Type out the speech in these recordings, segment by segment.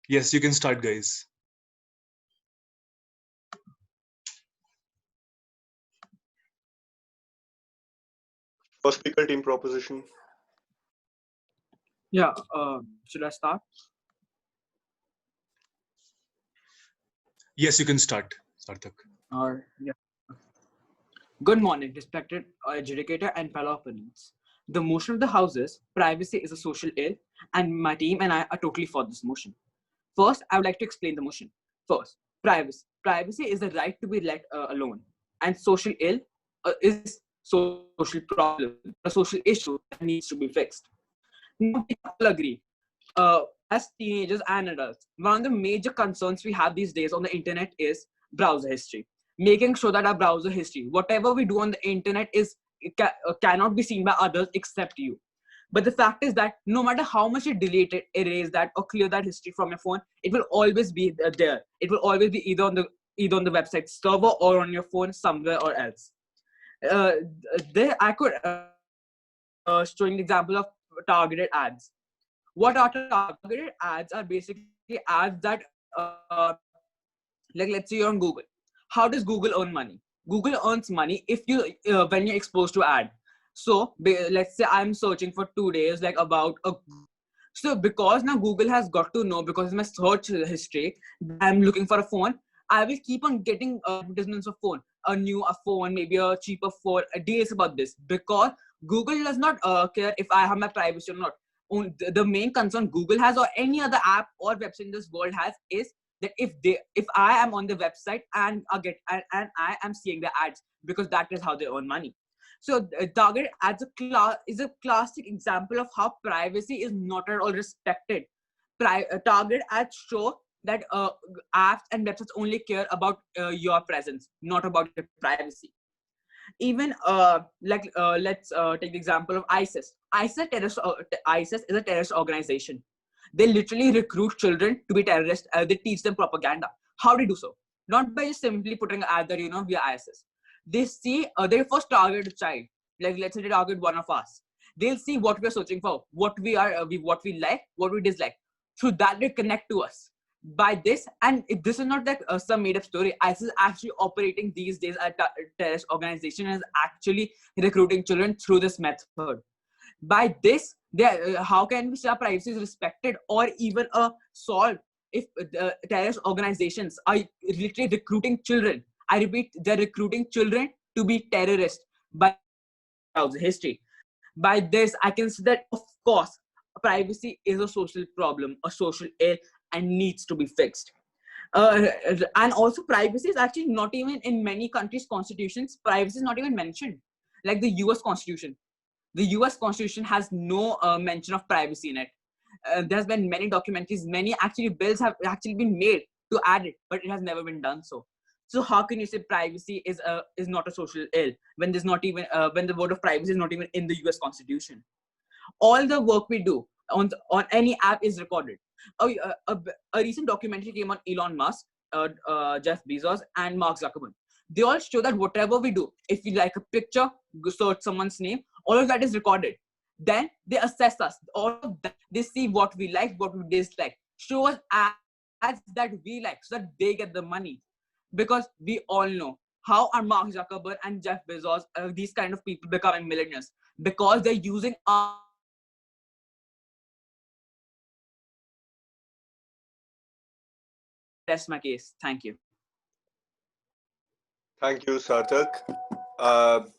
Yes, you can start, guys. First speaker, team proposition. Yeah, should I start? Yes, you can start, Sarthak. Or yeah. Good morning, respected educator and fellow opponents. The motion of the House is privacy is a social ill, and my team and I are totally for this motion. First, I would like to explain the motion. First, privacy. Privacy is the right to be let alone, and social ill is social problem, a social issue that needs to be fixed. Now, we can all agree, as teenagers and adults, one of the major concerns we have these days on the internet is browser history. Making sure that our browser history, whatever we do on the internet, cannot be seen by others except you. But the fact is that no matter how much you delete it, erase that, or clear that history from your phone, it will always be there. It will always be either on the website server or on your phone somewhere or else. There, I could showing the example of targeted ads. What are targeted ads? Are basically ads that like, let's say you're on Google. How does Google earn money? Google earns money if you when you're exposed to ad. So let's say I'm searching for 2 days like about a, so because now Google has got to know, because of my search history, I'm looking for a phone, I will keep on getting advertisements of phone, a phone, maybe a cheaper phone, deals about this, because Google does not care if I have my privacy or not. The main concern Google has, or any other app or website in this world has, is that if I am on the website and and I am seeing the ads, because that is how they earn money. So target ads is a classic example of how privacy is not at all respected. Target ads show that apps and websites only care about your presence, not about your privacy. Even let's take the example of ISIS. ISIS is a terrorist organization. They literally recruit children to be terrorists. They teach them propaganda. How do they do so? Not by just simply putting either via ISIS. They see they first target a child. Like, let's say they target one of us. They'll see what we're searching for, what we are, what we like, what we dislike. Through that, they connect to us by this. And this is not like some made up story. ISIS is actually operating these days as a terrorist organization, and is actually recruiting children through this method. By this, how can we say our privacy is respected or even solved if terrorist organizations are literally recruiting children? I repeat, they're recruiting children to be terrorists by using our browser history. By this, I can say that, of course, privacy is a social problem, a social ill, and needs to be fixed. And also, privacy is actually not even in many countries' constitutions. Privacy is not even mentioned, like the U.S. Constitution. The US Constitution has no mention of privacy in it. There's been many documentaries, many actually bills have actually been made to add it, but it has never been done so. So how can you say privacy is not a social ill when there's not even when the word of privacy is not even in the US Constitution? All the work we do on any app is recorded. A recent documentary came on Elon Musk, Jeff Bezos, and Mark Zuckerberg. They all show that whatever we do, if we like a picture, search someone's name, all of that is recorded. Then they assess us. All of that, they see what we like, what we dislike, show us ads that we like, so that they get the money. Because we all know how are Mark Zuckerberg and Jeff Bezos, these kind of people becoming millionaires, because they're using our privacy to get the money. So I rest my case. Thank you. Thank you, Sarthak.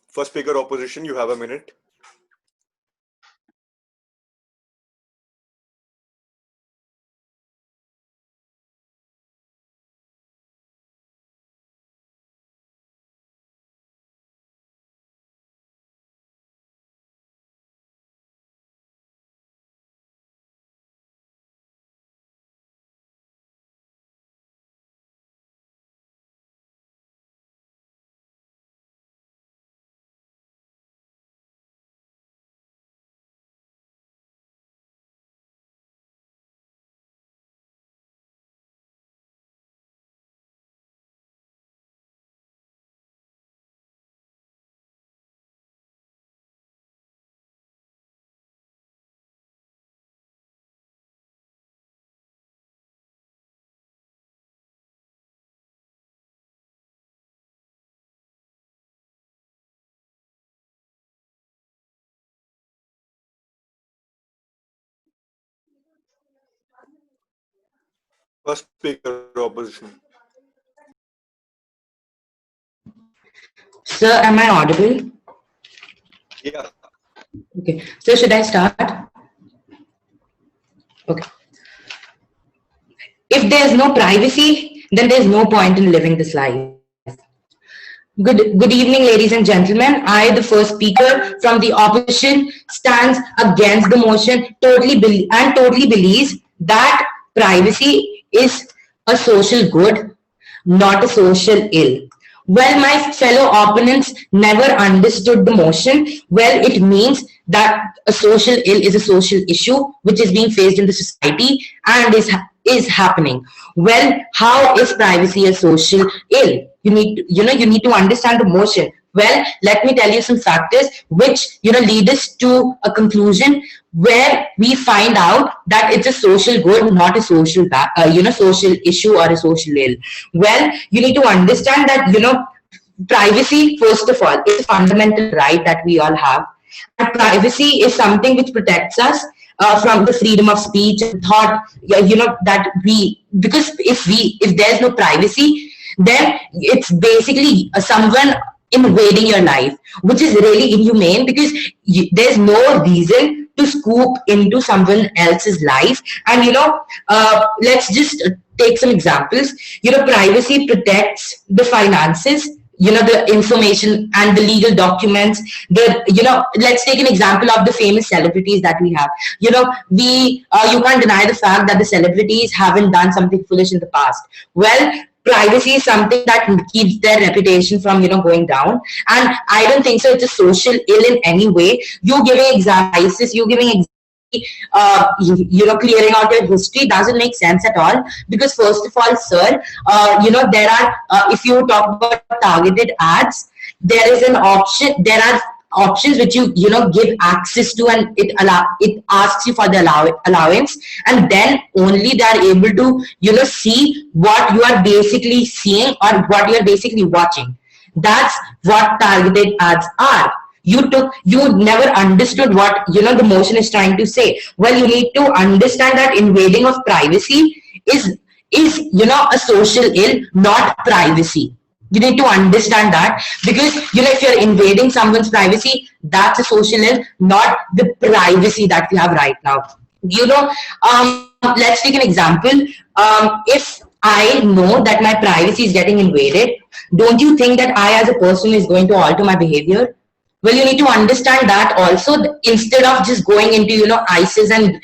First speaker, opposition. You have a minute. First speaker opposition. Sir, am I audible? Yeah. Okay. So should I start? Okay. If there's no privacy, then there's no point in living this life. Good evening, ladies and gentlemen. I, the first speaker from the opposition, stands against the motion and totally believes that privacy is a social good, not a social ill. Well, my fellow opponents never understood the motion. Well, it means that a social ill is a social issue which is being faced in the society and is happening. Well, how is privacy a social ill? You need to understand the motion. Well, let me tell you some factors which lead us to a conclusion where we find out that it's a social good, not a social issue or a social ill. Well, you need to understand that privacy, first of all, is a fundamental right that we all have, and privacy is something which protects us from the freedom of speech and thought. That we, because if there's no privacy, then it's basically someone invading your life, which is really inhumane, because there's no reason to scoop into someone else's life. And let's just take some examples. Privacy protects the finances, the information and the legal documents. Let's take an example of the famous celebrities that we have. You can't deny the fact that the celebrities haven't done something foolish in the past. Well, privacy is something that keeps their reputation from going down, and I don't think so it's a social ill in any way. You giving examples, you giving clearing out your history doesn't make sense at all, because first of all, sir, there are if you talk about targeted ads, there are options which you give access to, and it asks you for the allowance, and then only they are able to see what you are basically seeing or what you are basically watching. That's what targeted ads are. You never understood what the motion is trying to say. Well, you need to understand that invading of privacy is a social ill, not privacy. You need to understand that, because if you're invading someone's privacy, that's a social ill, not the privacy that we have right now. Let's take an example. If I know that my privacy is getting invaded, don't you think that I as a person is going to alter my behavior? Well, you need to understand that also. Instead of just going into ISIS and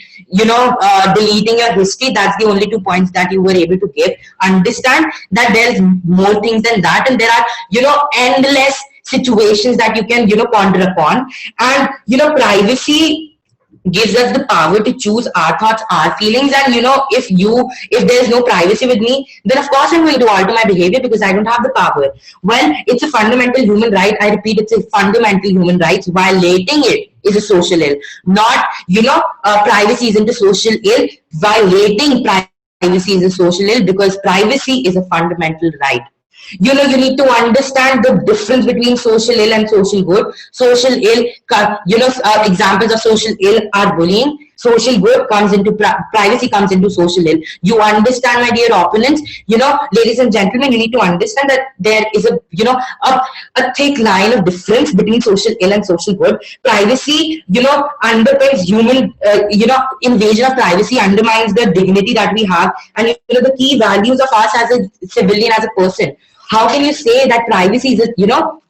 deleting your history, that's the only 2 points that you were able to give. Understand that there's more things than that, and there are endless situations that you can ponder upon. And privacy gives us the power to choose our thoughts, our feelings. And if there's no privacy with me, then of course I'm going to alter my behavior, because I don't have the power. Well, it's a fundamental human right. I repeat, it's a fundamental human right. Violating it is a social ill, not privacy isn't a social ill. Violating privacy is a social ill, because privacy is a fundamental right. You need to understand the difference between social ill and social good. Social ill, examples of social ill are bullying. Social good comes into privacy, comes into social ill. You understand, my dear opponents. Ladies and gentlemen, you need to understand that there is a thick line of difference between social ill and social good. Privacy underpins human invasion of privacy undermines the dignity that we have, and the key values of us as a civilian, as a person. How can you say that privacy is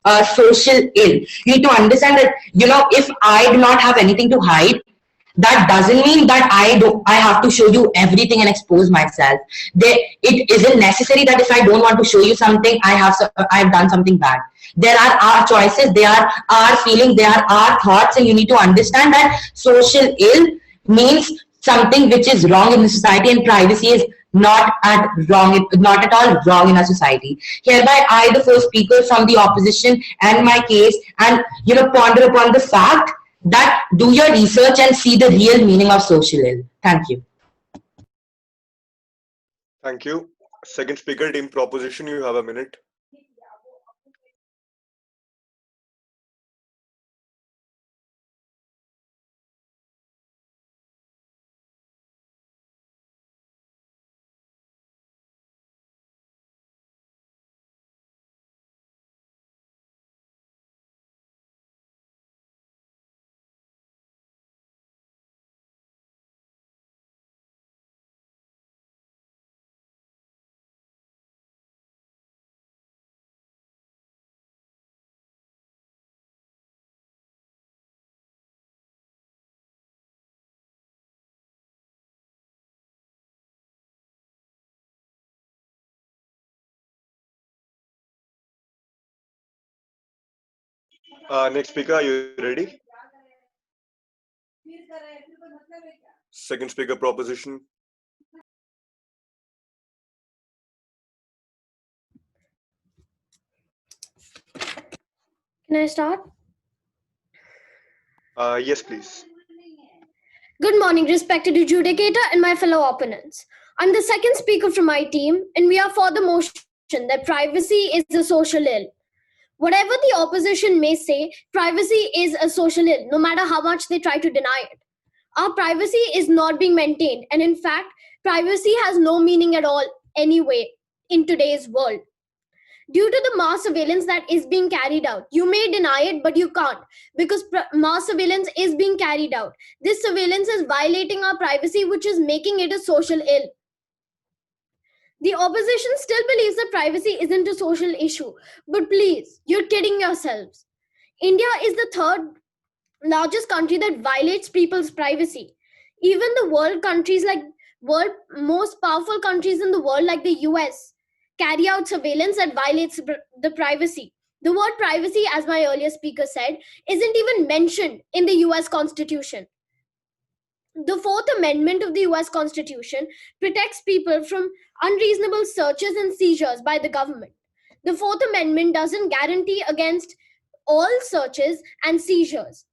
a social ill? You need to understand that if I do not have anything to hide, that doesn't mean that I have to show you everything and expose myself. It isn't necessary that if I don't want to show you something, I've done something bad. There are our choices, they are our feelings, they are our thoughts, and you need to understand that social ill means something which is wrong in the society, and privacy is not at all wrong in our society. Hereby, I, the first speaker from the opposition, and my case, and ponder upon the fact that do your research and see the real meaning of social ill. Thank you. Thank you. Second speaker, team proposition. You have a minute. Next speaker, are you ready? Second speaker proposition. Can I start? Yes, please. Good morning, respected adjudicator and my fellow opponents. I'm the second speaker from my team, and we are for the motion that privacy is a social ill. Whatever the opposition may say, privacy is a social ill, no matter how much they try to deny it. Our privacy is not being maintained, and in fact, privacy has no meaning at all anyway in today's world. Due to the mass surveillance that is being carried out, you may deny it, but you can't, because mass surveillance is being carried out. This surveillance is violating our privacy, which is making it a social ill. The opposition still believes that privacy isn't a social issue, but please, you're kidding yourselves. India is the third largest country that violates people's privacy. Even the world most powerful countries in the world like the US carry out surveillance that violates the privacy. The word privacy, as my earlier speaker said, isn't even mentioned in the US Constitution. The Fourth Amendment of the US Constitution protects people from unreasonable searches and seizures by the government. The Fourth Amendment doesn't guarantee against all searches and seizures,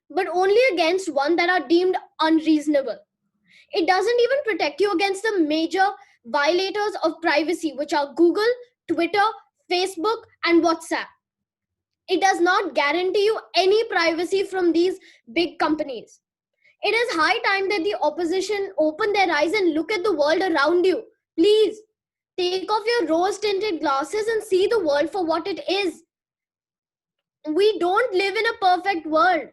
but only against one that are deemed unreasonable. It doesn't even protect you against the major violators of privacy, which are Google, Twitter, Facebook, and WhatsApp. It does not guarantee you any privacy from these big companies. It is high time that the opposition open their eyes and look at the world around you. Please, take off your rose-tinted glasses and see the world for what it is. We don't live in a perfect world.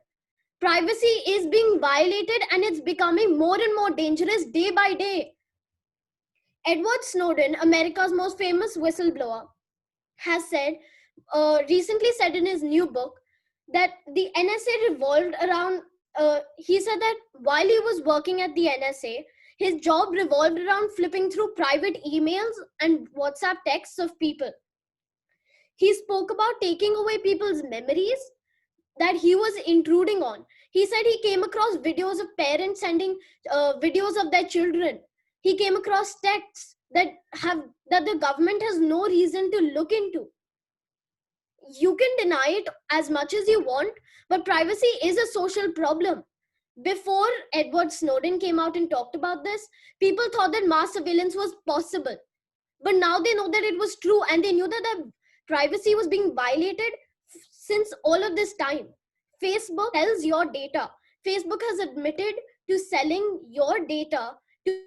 Privacy is being violated and it's becoming more and more dangerous day by day. Edward Snowden, America's most famous whistleblower, has recently said in his new book that the NSA revolved around, he said that while he was working at the NSA, his job revolved around flipping through private emails and WhatsApp texts of people. He spoke about taking away people's memories that he was intruding on. He said he came across videos of parents sending videos of their children. He came across texts that the government has no reason to look into. You can deny it as much as you want, but privacy is a social problem. Before Edward Snowden came out and talked about this, people thought that mass surveillance was possible. But now they know that it was true, and they knew that their privacy was being violated since all of this time. Facebook sells your data. Facebook has admitted to selling your data to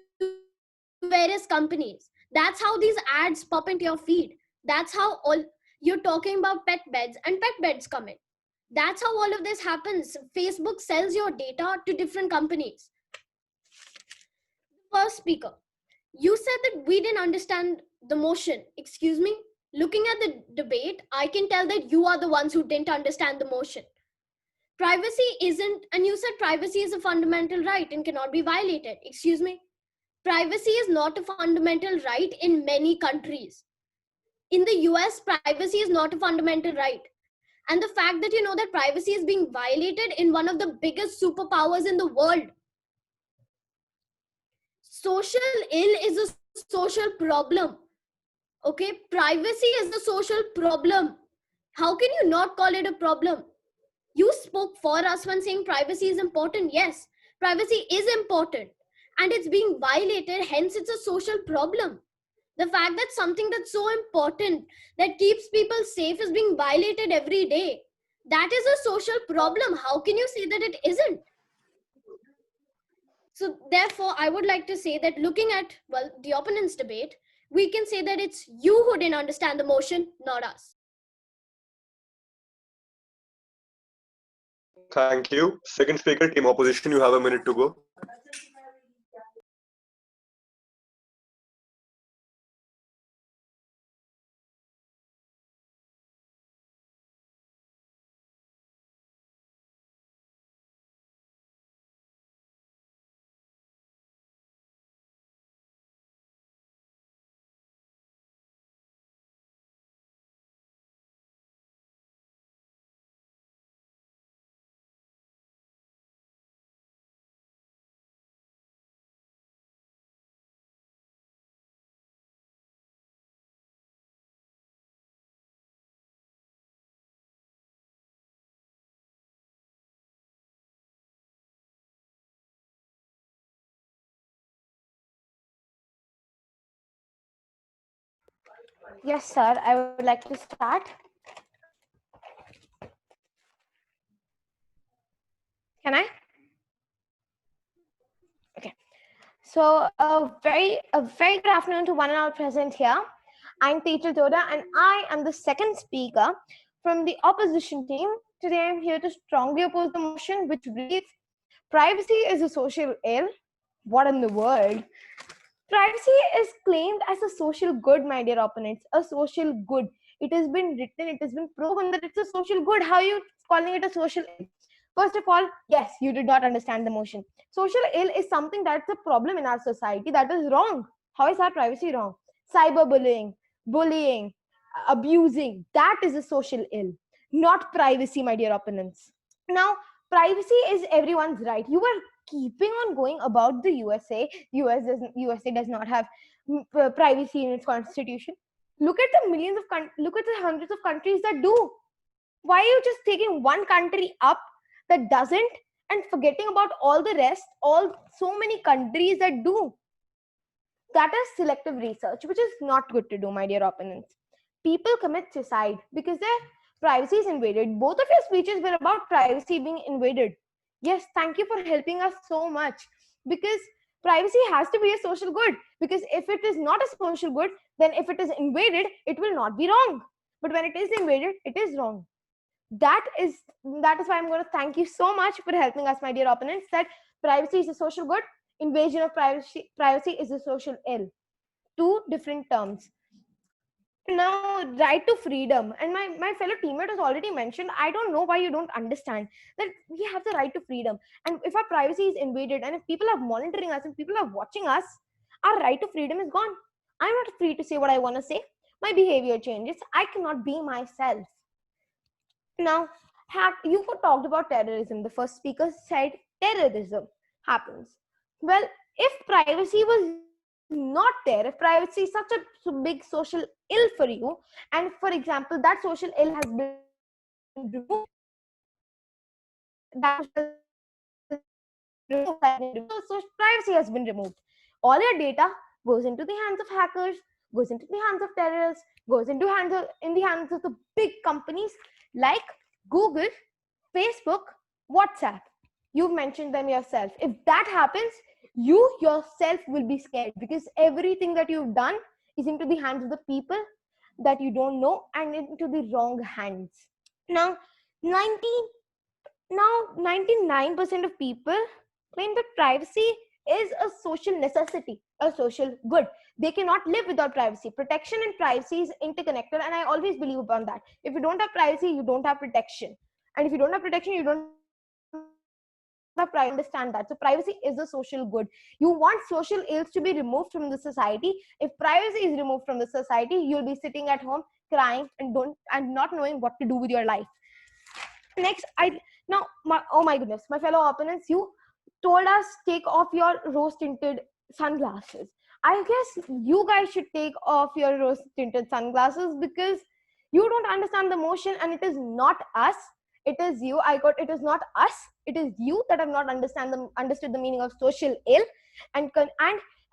various companies. That's how these ads pop into your feed. That's how all you're talking about pet beds and pet beds come in. That's how all of this happens. Facebook sells your data to different companies. First speaker, you said that we didn't understand the motion. Excuse me? Looking at the debate, I can tell that you are the ones who didn't understand the motion. Privacy isn't, and you said privacy is a fundamental right and cannot be violated. Excuse me? Privacy is not a fundamental right in many countries. In the US, privacy is not a fundamental right. And the fact that you know that privacy is being violated in one of the biggest superpowers in the world. Social ill is a social problem. Okay, privacy is a social problem. How can you not call it a problem? You spoke for us when saying privacy is important. Yes, privacy is important and it's being violated, hence it's a social problem. The fact that something that's so important that keeps people safe is being violated every day, that is a social problem. How can you say that it isn't? So therefore, I would like to say that looking at, well, the opponent's debate, we can say that it's you who didn't understand the motion, not us. Thank you. Second speaker, team opposition, you have a minute to go. Yes, sir. I would like to start. Can I? Okay. So, a very good afternoon to one and all present here. I'm Teacher Toda, and I am the second speaker from the opposition team. Today, I'm here to strongly oppose the motion, which reads, "Privacy is a social ill." What in the world? Privacy is claimed as a social good, my dear opponents. A social good. It has been written, it has been proven that it's a social good. How are you calling it a social ill? First of all, yes, you did not understand the motion. Social ill is something that's a problem in our society that is wrong. How is our privacy wrong? Cyberbullying, bullying, abusing, that is a social ill, not privacy, my dear opponents. Now, privacy is everyone's right. You were keeping on going about the USA. USA does not have privacy in its constitution. Look at the look at the hundreds of countries that do. Why are you just taking one country up that doesn't and forgetting about all the rest? All so many countries that do. That is selective research, which is not good to do, my dear opponents. People commit suicide because their privacy is invaded. Both of your speeches were about privacy being invaded. Yes, thank you for helping us so much, because privacy has to be a social good. Because if it is not a social good, then if it is invaded, it will not be wrong. But when it is invaded, it is wrong. That is why I'm going to thank you so much for helping us, my dear opponents, that privacy is a social good, invasion of privacy is a social ill. Two different terms. Now, right to freedom, and my fellow teammate has already mentioned, I don't know why you don't understand that we have the right to freedom. And if our privacy is invaded, and if people are monitoring us and people are watching us, our right to freedom is gone. I'm not free to say what I want to say. My behavior changes. I cannot be myself. Now, you talked about terrorism. The first speaker said terrorism happens. Well, if privacy was not there, if privacy is such a big social ill for you, and for example, that social ill has been removed, so privacy has been removed. All your data goes into the hands of hackers, goes into the hands of terrorists, goes in the hands of the big companies like Google, Facebook, WhatsApp. You've mentioned them yourself. If that happens, you yourself will be scared, because everything that you've done is into the hands of the people that you don't know and into the wrong hands. Now, 19 now 99% of people claim that privacy is a social necessity, a social good. They cannot live without privacy. Protection and privacy is interconnected, and I always believe upon that. If you don't have privacy, you don't have protection, and if you don't have protection, you don't have privacy. Understand that. So privacy is a social good. You want social ills to be removed from the society. If privacy is removed from the society, you'll be sitting at home crying and not knowing what to do with your life. Next, oh my goodness, my fellow opponents, you told us take off your rose tinted sunglasses. I guess you guys should take off your rose tinted sunglasses, because you don't understand the motion, and it is not us, it is you. It is not us, it is you that have not understood the meaning of social ill, and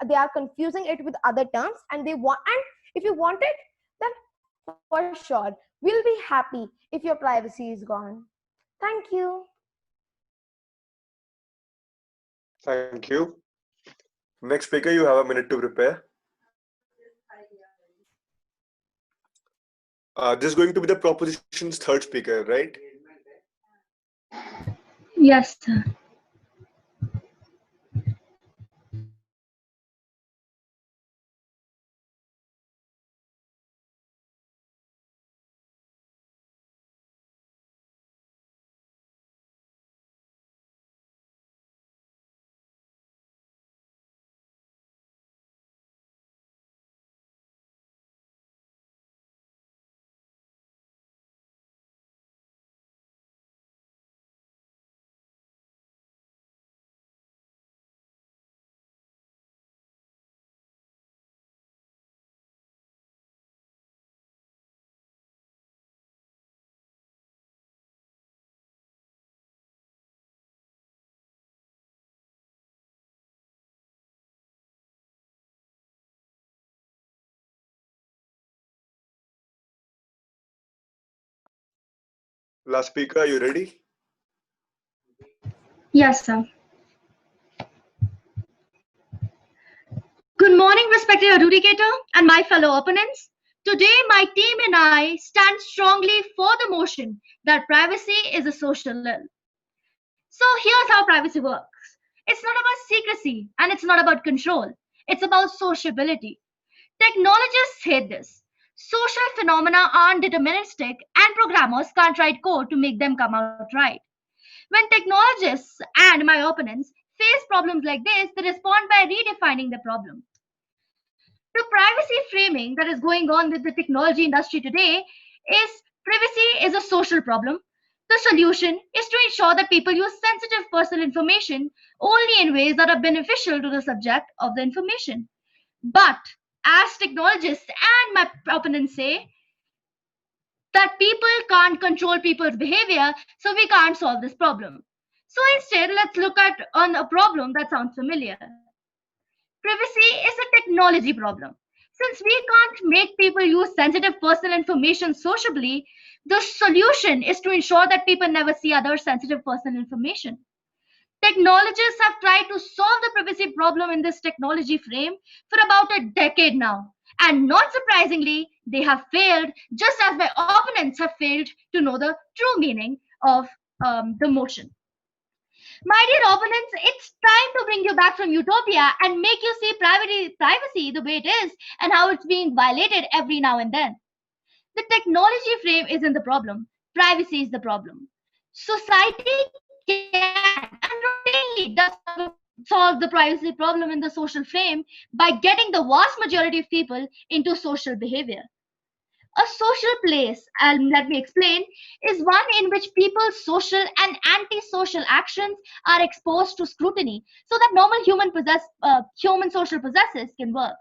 they are confusing it with other terms, and if you want it, then for sure we'll be happy if your privacy is gone. Thank you. Thank you. Next speaker, you have a minute to prepare. This is going to be the proposition's third speaker, right? Yes, sir. Last speaker, are you ready? Yes, sir. Good morning, respected adjudicator and my fellow opponents. Today, my team and I stand strongly for the motion that privacy is a social ill. So here's how privacy works. It's not about secrecy and it's not about control. It's about sociability. Technologists hate this. Social phenomena aren't deterministic and programmers can't write code to make them come out right. When technologists and my opponents face problems like this, they respond by redefining the problem. The privacy framing that is going on with the technology industry today is privacy is a social problem. The solution is to ensure that people use sensitive personal information only in ways that are beneficial to the subject of the information. But as technologists and my opponents say, that people can't control people's behavior, so we can't solve this problem. So instead, let's look at on a problem that sounds familiar. Privacy is a technology problem. Since we can't make people use sensitive personal information sociably, the solution is to ensure that people never see other sensitive personal information. Technologists have tried to solve the privacy problem in this technology frame for about a decade now. And not surprisingly, they have failed, just as my opponents have failed to know the true meaning of the motion. My dear opponents, it's time to bring you back from utopia and make you see privacy the way it is and how it's being violated every now and then. The technology frame isn't the problem, privacy is the problem. Society can and routinely does solve the privacy problem in the social frame by getting the vast majority of people into social behavior. A social place, and let me explain, is one in which people's social and antisocial actions are exposed to scrutiny so that normal human social processes can work.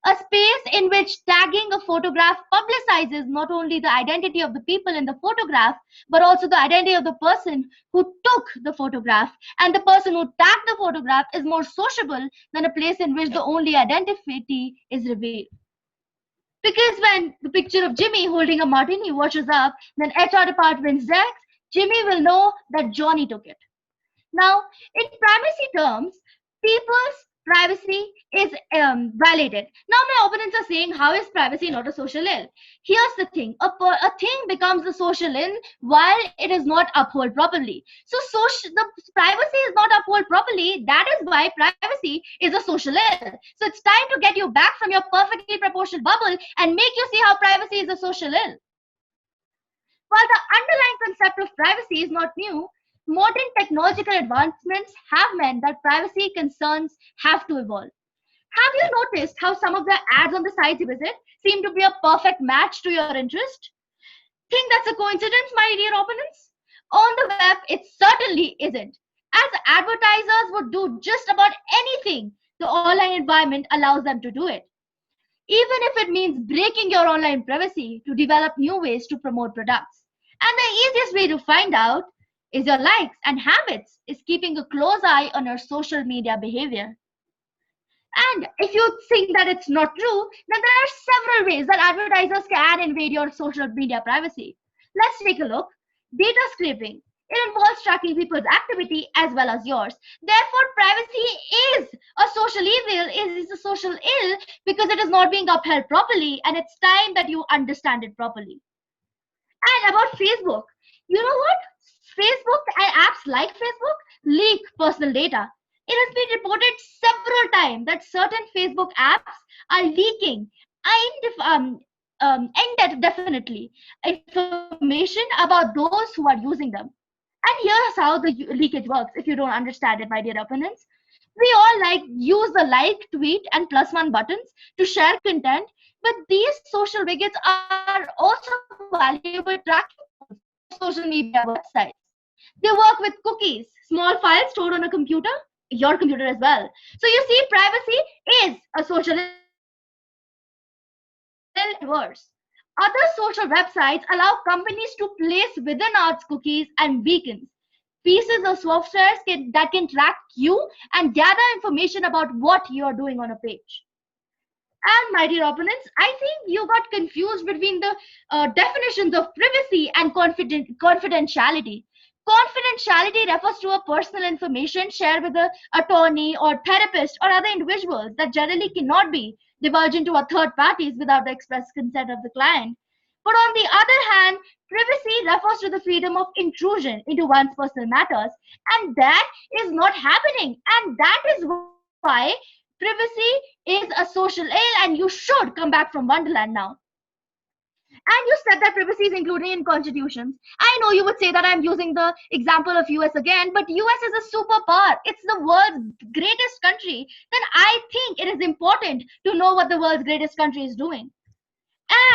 A space in which tagging a photograph publicizes not only the identity of the people in the photograph, but also the identity of the person who took the photograph. And the person who tagged the photograph is more sociable than a place in which the only identity is revealed. Because when the picture of Jimmy holding a martini washes up, then HR department's desk, Jimmy will know that Johnny took it. Now, in privacy terms, people's privacy is violated. Now, my opponents are saying, how is privacy not a social ill? Here's the thing, a thing becomes a social ill while it is not upheld properly. So, the privacy is not upheld properly. That is why privacy is a social ill. So, it's time to get you back from your perfectly proportioned bubble and make you see how privacy is a social ill. While the underlying concept of privacy is not new, modern technological advancements have meant that privacy concerns have to evolve. Have you noticed how some of the ads on the sites you visit seem to be a perfect match to your interest? Think that's a coincidence, my dear opponents? On the web, it certainly isn't. As advertisers would do just about anything, the online environment allows them to do it. Even if it means breaking your online privacy to develop new ways to promote products. And the easiest way to find out is your likes and habits, is keeping a close eye on your social media behavior. And if you think that it's not true, then there are several ways that advertisers can invade your social media privacy. Let's take a look. Data scraping. It involves tracking people's activity as well as yours. Therefore, privacy is a social evil, is a social ill because it is not being upheld properly, and it's time that you understand it properly. And about Facebook, you know what? Facebook and apps like Facebook leak personal data. It has been reported several times that certain Facebook apps are leaking indefinitely information about those who are using them. And here's how the leakage works if you don't understand it, my dear opponents. We all use the like, tweet, and +1 buttons to share content, but these social widgets are also valuable tracking tools for social media websites. They work with cookies, small files stored on a computer, your computer as well. So you see, privacy is a social worse. Other social websites allow companies to place within ads cookies and beacons, pieces of software that can track you and gather information about what you are doing on a page. And my dear opponents, I think you got confused between the definitions of privacy and confidentiality. Confidentiality refers to a personal information shared with an attorney or therapist or other individuals that generally cannot be divulged into a third parties without the express consent of the client. But on the other hand, privacy refers to the freedom of intrusion into one's personal matters, and that is not happening. And that is why privacy is a social ill, and you should come back from Wonderland now. And you said that privacy is included in constitutions. I know you would say that I'm using the example of US again, but US is a superpower. It's the world's greatest country. Then I think it is important to know what the world's greatest country is doing.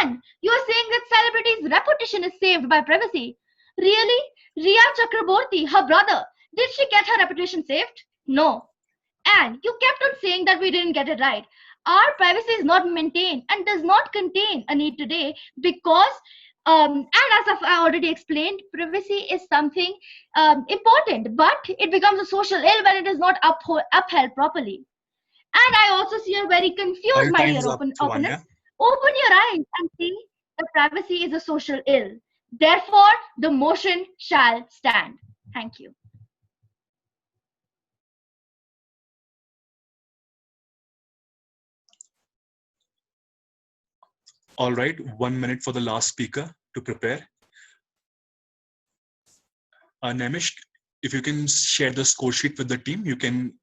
And you're saying that celebrity's reputation is saved by privacy. Really? Riya Chakraborty, her brother, did she get her reputation saved? No. And you kept on saying that we didn't get it right. Our privacy is not maintained and does not contain a need today because, and as I've already explained, privacy is something important, but it becomes a social ill when it is not upheld properly. And I also see you're very confused, Your my time dear is up, opponents. Tavanya. Open your eyes and see that privacy is a social ill. Therefore, the motion shall stand. Thank you. All right, 1 minute for the last speaker to prepare. Nemish, if you can share the score sheet with the team, you can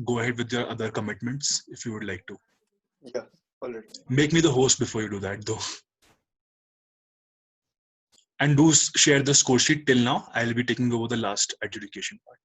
go ahead with your other commitments if you would like to. Yeah, already. Make me the host before you do that, though. And do share the score sheet till now. I'll be taking over the last adjudication part.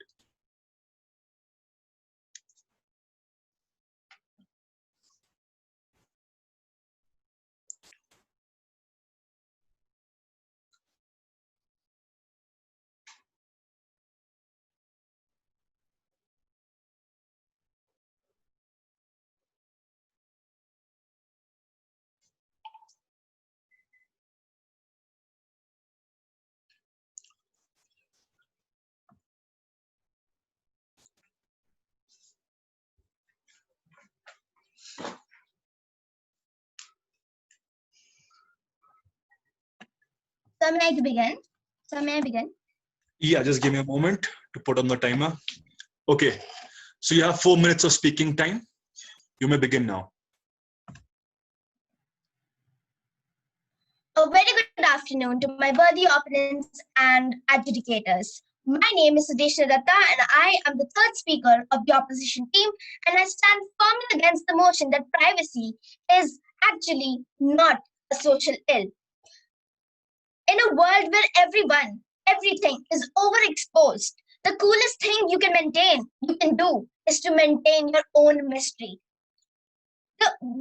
So may I begin? Yeah, just give me a moment to put on the timer. Okay, so you have 4 minutes of speaking time. You may begin now. A very good afternoon to my worthy opponents and adjudicators. My name is Sudeshna Datta and I am the third speaker of the opposition team, and I stand firmly against the motion that privacy is actually not a social ill. In a world where everything is overexposed, the coolest thing you can do is to maintain your own mystery. When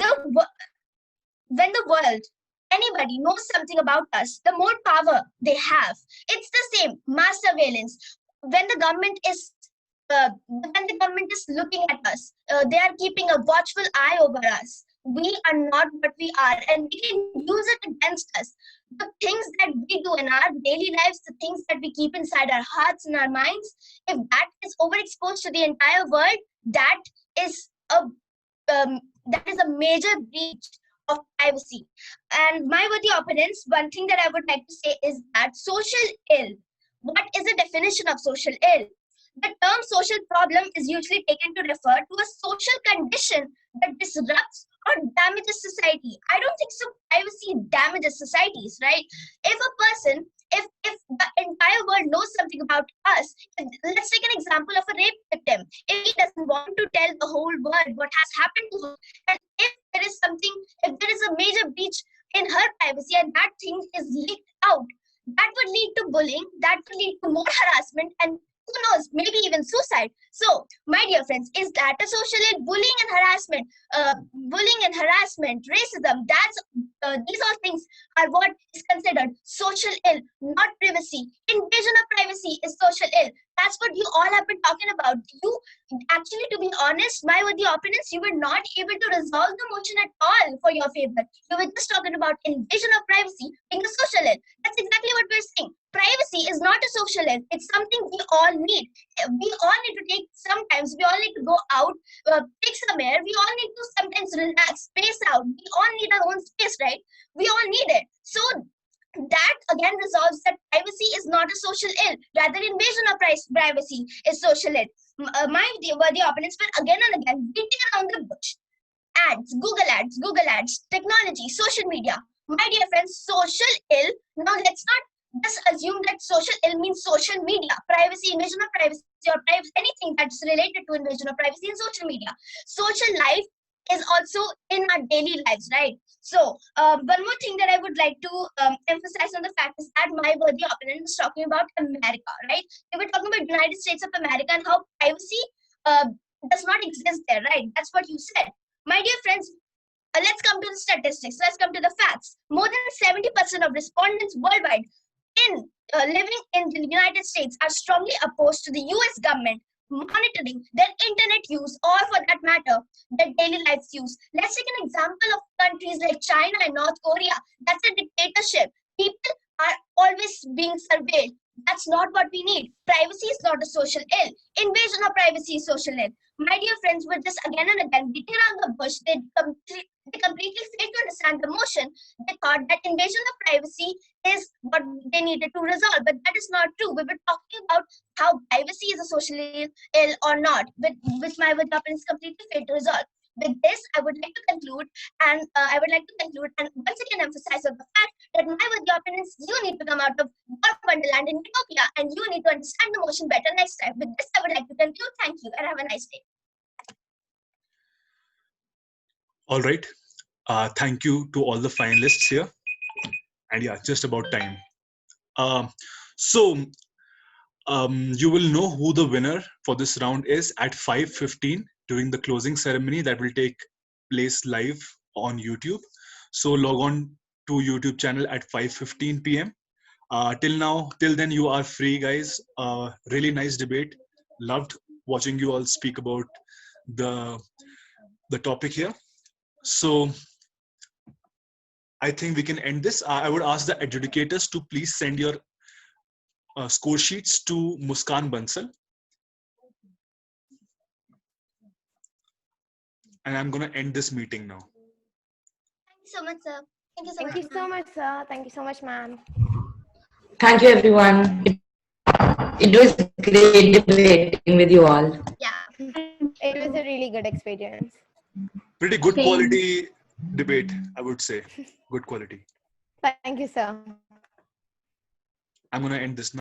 the world, anybody knows something about us, the more power they have. It's the same mass surveillance. When the government is looking at us, they are keeping a watchful eye over us. We are not what we are, and they can use it against us. The things that we do in our daily lives, the things that we keep inside our hearts and our minds, if that is overexposed to the entire world, that is a major breach of privacy. And my worthy opponents, one thing that I would like to say is that social ill. What is the definition of social ill? The term social problem is usually taken to refer to a social condition that disrupts or damages society. I don't think so. Privacy damages societies, right? If the entire world knows something about us, let's take an example of a rape victim. If he doesn't want to tell the whole world what has happened to her, and if there is a major breach in her privacy and that thing is leaked out, that would lead to bullying, that would lead to more harassment, and who knows, maybe even suicide. So, my dear friends, is that a social ill? Bullying and harassment, racism, these all things are what is considered social ill, not privacy. Invasion of privacy is social ill. That's what you all have been talking about. You actually, to be honest, my worthy opponents, you were not able to resolve the motion at all for your favor. You were just talking about invasion of privacy being a social ill. That's exactly what we're saying. Privacy is not a social ill. It's something we all need. We all need to take sometimes. We all need to go out, take some air. We all need to sometimes relax, space out. We all need our own space, right? We all need it. So that again resolves that privacy is not a social ill. Rather, invasion of privacy is social ill. My worthy opponents will again and again beating around the bush. Google ads, technology, social media. My dear friends, social ill. Now let's not just assume that social ill means social media, privacy, invasion of privacy, or anything that's related to invasion of privacy in social media. Social life is also in our daily lives, right? So, one more thing that I would like to emphasize on the fact is that my worthy opponent is talking about America, right? They were talking about United States of America and how privacy does not exist there, right? That's what you said. My dear friends, let's come to the statistics. Let's come to the facts. More than 70% of respondents worldwide living in the United States are strongly opposed to the US government monitoring their internet use, or for that matter, their daily life use. Let's take an example of countries like China and North Korea. That's a dictatorship. People are always being surveilled. That's not what we need. Privacy is not a social ill. Invasion of privacy is social ill. My dear friends, with this again and again beating around the bush, they completely failed to understand the motion. They thought that invasion of privacy is what they needed to resolve, but that is not true. We were talking about how privacy is a socially ill or not, which my opponents completely failed to resolve. With this, I would like to conclude, and once again emphasize on the fact that my opponents, you need to come out of your wonderland in utopia, and you need to understand the motion better next time. With this, I would like to conclude. Thank you, and have a nice day. All right. Thank you to all the finalists here. And yeah, just about time. So you will know who the winner for this round is at 5:15 during the closing ceremony that will take place live on YouTube. So log on to YouTube channel at 5:15 p.m. Till then, you are free, guys. Really nice debate. Loved watching you all speak about the topic here. So I think we can end this. I would ask the adjudicators to please send your score sheets to Muskan Bansal. And I'm going to end this meeting now. Thank you so much, sir. Thank you so Thank much. you so much, sir. Thank you so much, ma'am. Thank you, everyone. It was great debating with you all. Yeah. It was a really good experience. Pretty good quality debate, I would say. Good quality. Thank you, sir. I'm going to end this now.